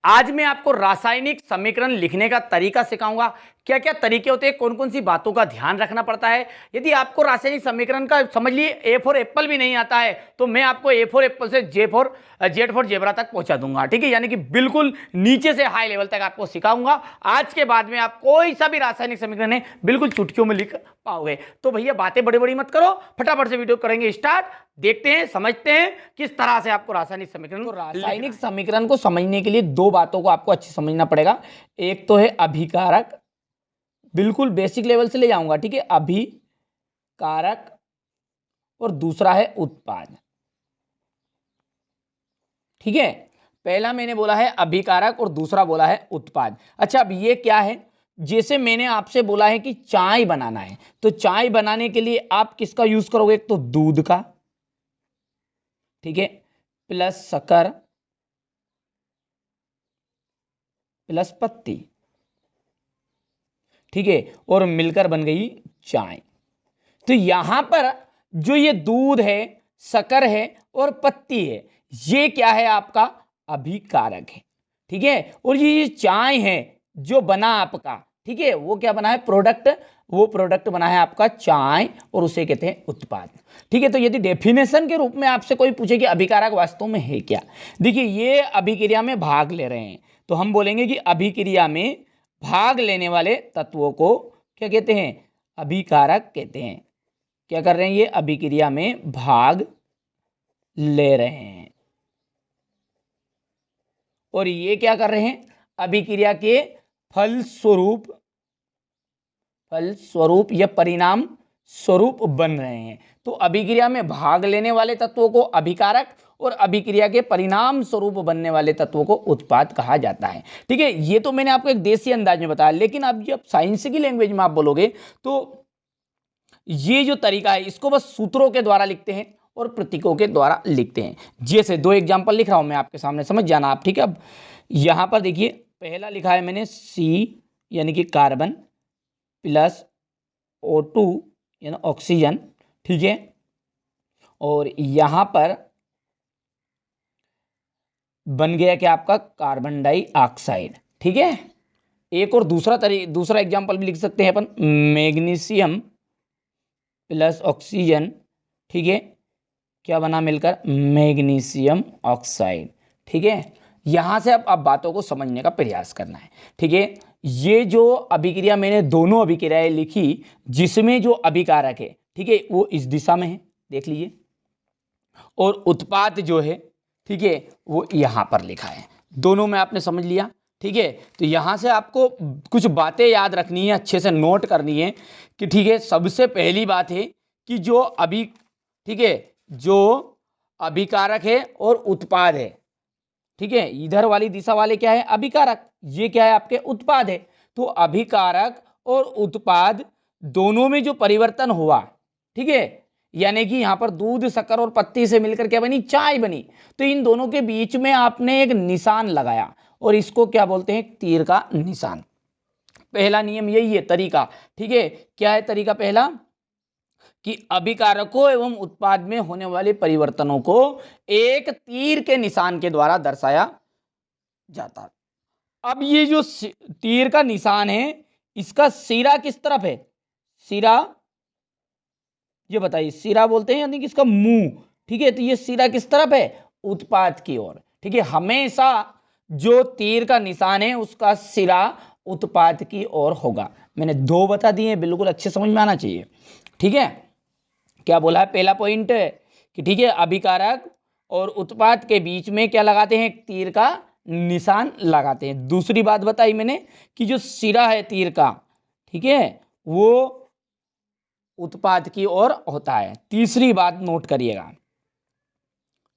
आज मैं आपको रासायनिक समीकरण लिखने का तरीका सिखाऊंगा। क्या क्या तरीके होते हैं, कौन कौन सी बातों का ध्यान रखना पड़ता है। यदि आपको रासायनिक समीकरण का समझ लिए ए फॉर एप्पल भी नहीं आता है तो मैं आपको ए फॉर एप्पल से जेड फॉर जेबरा तक पहुंचा दूंगा। ठीक है, यानी कि बिल्कुल नीचे से हाई लेवल तक आपको सिखाऊंगा। आज के बाद में आप कोई सा भी रासायनिक समीकरण है बिल्कुल चुटकियों में लिख पाओगे। तो भैया बातें बड़ी बड़ी मत करो, फटाफट से वीडियो करेंगे स्टार्ट। देखते हैं, समझते हैं किस तरह से आपको रासायनिक समीकरण को समझने के लिए दो बातों को आपको अच्छे समझना पड़ेगा। एक तो है अभिकारक, बिल्कुल बेसिक लेवल से ले जाऊंगा, ठीक है, अभिकारक, और दूसरा है उत्पाद। ठीक है, पहला मैंने बोला है अभिकारक और दूसरा बोला है उत्पाद। अच्छा, अब ये क्या है, जैसे मैंने आपसे बोला है कि चाय बनाना है, तो चाय बनाने के लिए आप किसका यूज करोगे? एक तो दूध का, ठीक है, प्लस शक्कर प्लस पत्ती, ठीक है, और मिलकर बन गई चाय। तो यहां पर जो ये दूध है, शक्कर है और पत्ती है, ये क्या है? आपका अभिकारक है। ठीक है, और ये चाय है जो बना आपका, ठीक है, वो क्या बना है? प्रोडक्ट। वो प्रोडक्ट बना है आपका चाय और उसे कहते हैं उत्पाद। ठीक है, तो यदि डेफिनेशन के रूप में आपसे कोई पूछे कि अभिकारक वास्तव में है क्या, देखिए ये अभिक्रिया में भाग ले रहे हैं, तो हम बोलेंगे कि अभिक्रिया में भाग लेने वाले तत्वों को क्या कहते हैं? अभिकारक कहते हैं। क्या कर रहे हैं? ये अभिक्रिया में भाग ले रहे हैं। और ये क्या कर रहे हैं? अभिक्रिया के फलस्वरूप या परिणाम स्वरूप बन रहे हैं। तो अभिक्रिया में भाग लेने वाले तत्वों को अभिकारक और अभिक्रिया के परिणाम स्वरूप बनने वाले तत्वों को उत्पाद कहा जाता है। ठीक है, ये तो मैंने आपको एक देसी अंदाज में बताया, लेकिन अब जब साइंस की लैंग्वेज में आप बोलोगे तो ये जो तरीका है इसको बस सूत्रों के द्वारा लिखते हैं और प्रतीकों के द्वारा लिखते हैं। जैसे दो एग्जांपल लिख रहा हूं मैं आपके सामने, समझ जाना आप। ठीक है, अब यहां पर देखिए, पहला लिखा है मैंने सी यानी कि कार्बन प्लस O2 यानी ऑक्सीजन, ठीक है, और यहां पर बन गया क्या? आपका कार्बन डाइऑक्साइड। ठीक है, एक और दूसरा एग्जांपल भी लिख सकते हैं अपन, मैग्नीशियम प्लस ऑक्सीजन, ठीक है, क्या बना मिलकर? Magnesium oxide. ठीक है, यहां से अब आप बातों को समझने का प्रयास करना है। ठीक है, ये जो अभिक्रिया मैंने दोनों अभिक्रियाएं लिखी जिसमें जो अभिकारक है, ठीक है, वो इस दिशा में है, देख लीजिए, और उत्पाद जो है, ठीक है, वो यहां पर लिखा है। दोनों में आपने समझ लिया। ठीक है, तो यहां से आपको कुछ बातें याद रखनी है, अच्छे से नोट करनी है कि ठीक है, सबसे पहली बात है कि ठीक है, जो अभिकारक है और उत्पाद है, ठीक है, इधर वाली दिशा वाले क्या है? अभिकारक, ये क्या है? आपके उत्पाद है। तो अभिकारक और उत्पाद दोनों में जो परिवर्तन हुआ, ठीक है, यानी कि यहां पर दूध, शक्कर और पत्ती से मिलकर क्या बनी? चाय बनी। तो इन दोनों के बीच में आपने एक निशान लगाया और इसको क्या बोलते हैं? तीर का निशान। पहला नियम यही है, तरीका। ठीक है, क्या है तरीका? पहला कि अभिकारकों एवं उत्पाद में होने वाले परिवर्तनों को एक तीर के निशान के द्वारा दर्शाया जाता है। अब ये जो तीर का निशान है, इसका सिरा किस तरफ है? सिरा, ये बताइए, सिरा बोलते हैं यानी कि इसका मुंह। ठीक है, तो ये सिरा किस तरफ है? उत्पाद की ओर। ठीक है, हमेशा जो तीर का निशान है उसका सिरा उत्पाद की ओर होगा। मैंने दो बता दिए, बिल्कुल अच्छे समझ में आना चाहिए। ठीक है, क्या बोला है? पहला पॉइंट कि ठीक है, अभिकारक और उत्पाद के बीच में क्या लगाते हैं? तीर का निशान लगाते हैं। दूसरी बात बताई मैंने कि जो सिरा है तीर का, ठीक है, वो उत्पाद की ओर होता है। तीसरी बात नोट करिएगा,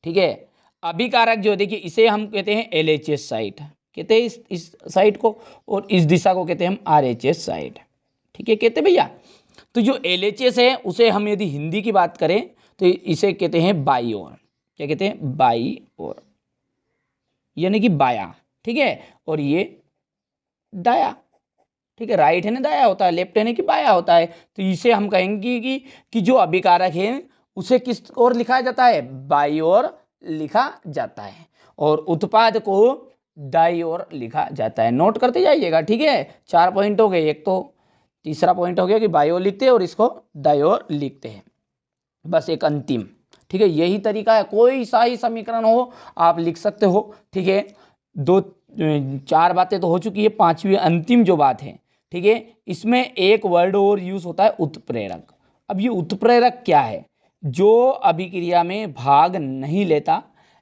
ठीक है, अभिकारक जो, देखिए, इसे हम कहते हैं LHS साइट, कहते हैं इस साइट को, और इस दिशा को कहते हैं हम RHS साइट। ठीक है, कहते भैया। तो जो LHS है उसे हम यदि हिंदी की बात करें तो इसे कहते हैं बाई ओर। क्या कहते हैं? बाई ओर, यानी कि बाया। ठीक है, और ये दाया। ठीक है, राइट है ना दाया होता है, लेफ्ट है ना कि बाया होता है। तो इसे हम कहेंगे कि जो अभिकारक है उसे किस ओर लिखा जाता है? बाई ओर लिखा जाता है। और उत्पाद को दाई ओर लिखा जाता है। नोट करते जाइएगा, ठीक है। 4 पॉइंट हो गए। एक तो तीसरा पॉइंट हो गया कि बाई ओर लिखते हैं और इसको दाई ओर लिखते हैं। बस एक अंतिम, ठीक है, यही तरीका है। कोई सा ही समीकरण हो आप लिख सकते हो, ठीक है। 4 बातें तो हो चुकी है, 5वीं अंतिम जो बात है, ठीक है, इसमें एक वर्ड और यूज होता है, उत्प्रेरक। अब ये उत्प्रेरक क्या है? जो अभिक्रिया में भाग नहीं लेता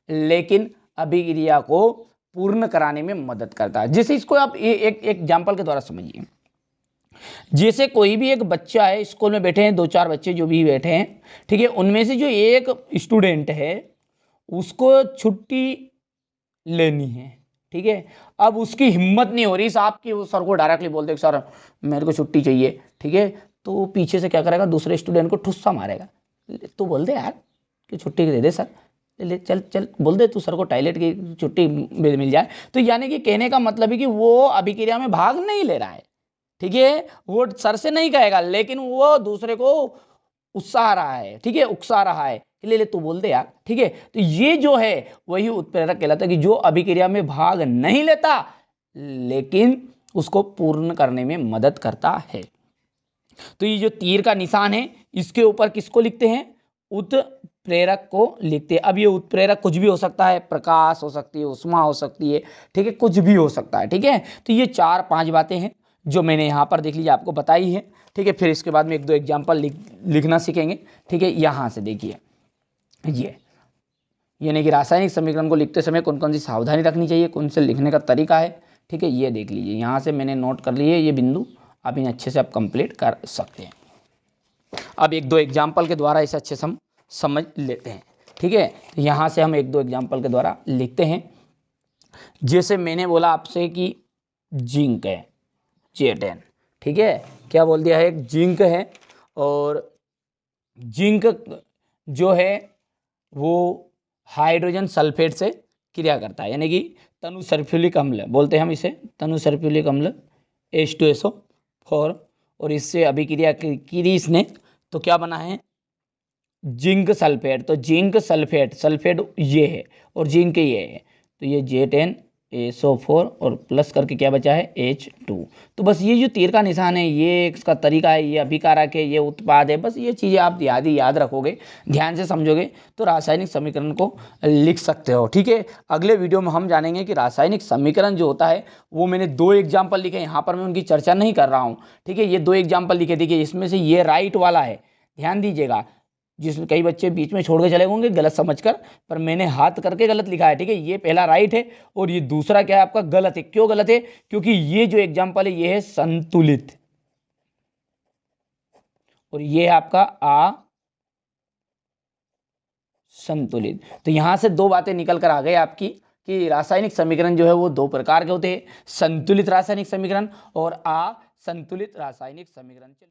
लेकिन अभिक्रिया को पूर्ण कराने में मदद करता है। जैसे इसको आप एक एग्जाम्पल के द्वारा समझिए। जैसे कोई भी एक बच्चा है, स्कूल में बैठे हैं 2-4 बच्चे जो भी बैठे हैं, ठीक है, उनमें से जो एक स्टूडेंट है उसको छुट्टी लेनी है, ठीक है। अब उसकी हिम्मत नहीं हो रही साहब कि वो सर को डायरेक्टली बोल दे सर मेरे को छुट्टी चाहिए, ठीक है। तो पीछे से क्या करेगा, दूसरे स्टूडेंट को ठुस्सा मारेगा। तू बोल दे यार कि छुट्टी दे दे सर, ले चल चल बोल दे तू सर को टॉयलेट की छुट्टी मिल जाए। तो यानी कि कहने का मतलब है कि वो अभिक्रिया में भाग नहीं ले रहा है, ठीक है। वो सर से नहीं कहेगा लेकिन वो दूसरे को उत्साह रहा है, ठीक है, उकसा रहा है, ले ले तू बोल दे यार, ठीक है। तो ये जो है वही उत्प्रेरक कहलाता है कि जो अभिक्रिया में भाग नहीं लेता लेकिन उसको पूर्ण करने में मदद करता है। तो ये जो तीर का निशान है इसके ऊपर किसको लिखते हैं? उत्प्रेरक को लिखते हैं। अब ये उत्प्रेरक कुछ भी हो सकता है, प्रकाश हो सकती है, उष्मा हो सकती है, ठीक है, कुछ भी हो सकता है, ठीक है। तो ये 4-5 बातें हैं जो मैंने यहाँ पर देख लीजिए आपको बताई है, ठीक है। फिर इसके बाद में 1-2 एग्जाम्पल लिखना सीखेंगे, ठीक है। यहाँ से देखिए ये यानी कि रासायनिक समीकरण को लिखते समय कौन कौन सी सावधानी रखनी चाहिए, कौन से लिखने का तरीका है, ठीक है, ये देख लीजिए। यहाँ से मैंने नोट कर लिए ये बिंदु, आप इन्हें अच्छे से आप कंप्लीट कर सकते हैं। अब 1-2 एग्जाम्पल के द्वारा इसे अच्छे से हम समझ लेते हैं, ठीक है। यहाँ से हम 1-2 एग्जाम्पल के द्वारा लिखते हैं। जैसे मैंने बोला आपसे कि जिंक है J10, ठीक है, क्या बोल दिया है, एक जिंक है और जिंक जो है वो हाइड्रोजन सल्फेट से क्रिया करता है, यानी कि तनु सल्फ्यूरिक अम्ल बोलते हैं हम इसे, तनु सल्फ्यूरिक अम्ल H2SO4, और इससे अभिक्रिया की इसने तो क्या बना है, जिंक सल्फेट। तो जिंक सल्फेट, सल्फेट ये है और जिंक ये है, तो ये J10SO4 और प्लस करके क्या बचा है H2। तो बस ये जो तीर का निशान है ये इसका तरीका है, ये अभिकारक है, ये उत्पाद है। बस ये चीज़ें आप याद रखोगे, ध्यान से समझोगे तो रासायनिक समीकरण को लिख सकते हो, ठीक है। अगले वीडियो में हम जानेंगे कि रासायनिक समीकरण जो होता है वो मैंने 2 एग्जाम्पल लिखे, यहाँ पर मैं उनकी चर्चा नहीं कर रहा हूँ, ठीक है। ये 2 एग्जाम्पल लिखे, देखिए इसमें से ये राइट वाला है, ध्यान दीजिएगा, जिसमें कई बच्चे बीच में छोड़ के चले होंगे गलत समझकर, पर मैंने हाथ करके गलत लिखा है, ठीक है। ये पहला राइट है और ये दूसरा क्या है आपका गलत है। क्यों गलत है? क्योंकि ये जो एग्जाम्पल है ये है संतुलित और ये है आपका असंतुलित। तो यहां से 2 बातें निकल कर आ गई आपकी कि रासायनिक समीकरण जो है वो 2 प्रकार के होते हैं, संतुलित रासायनिक समीकरण और असंतुलित रासायनिक समीकरण।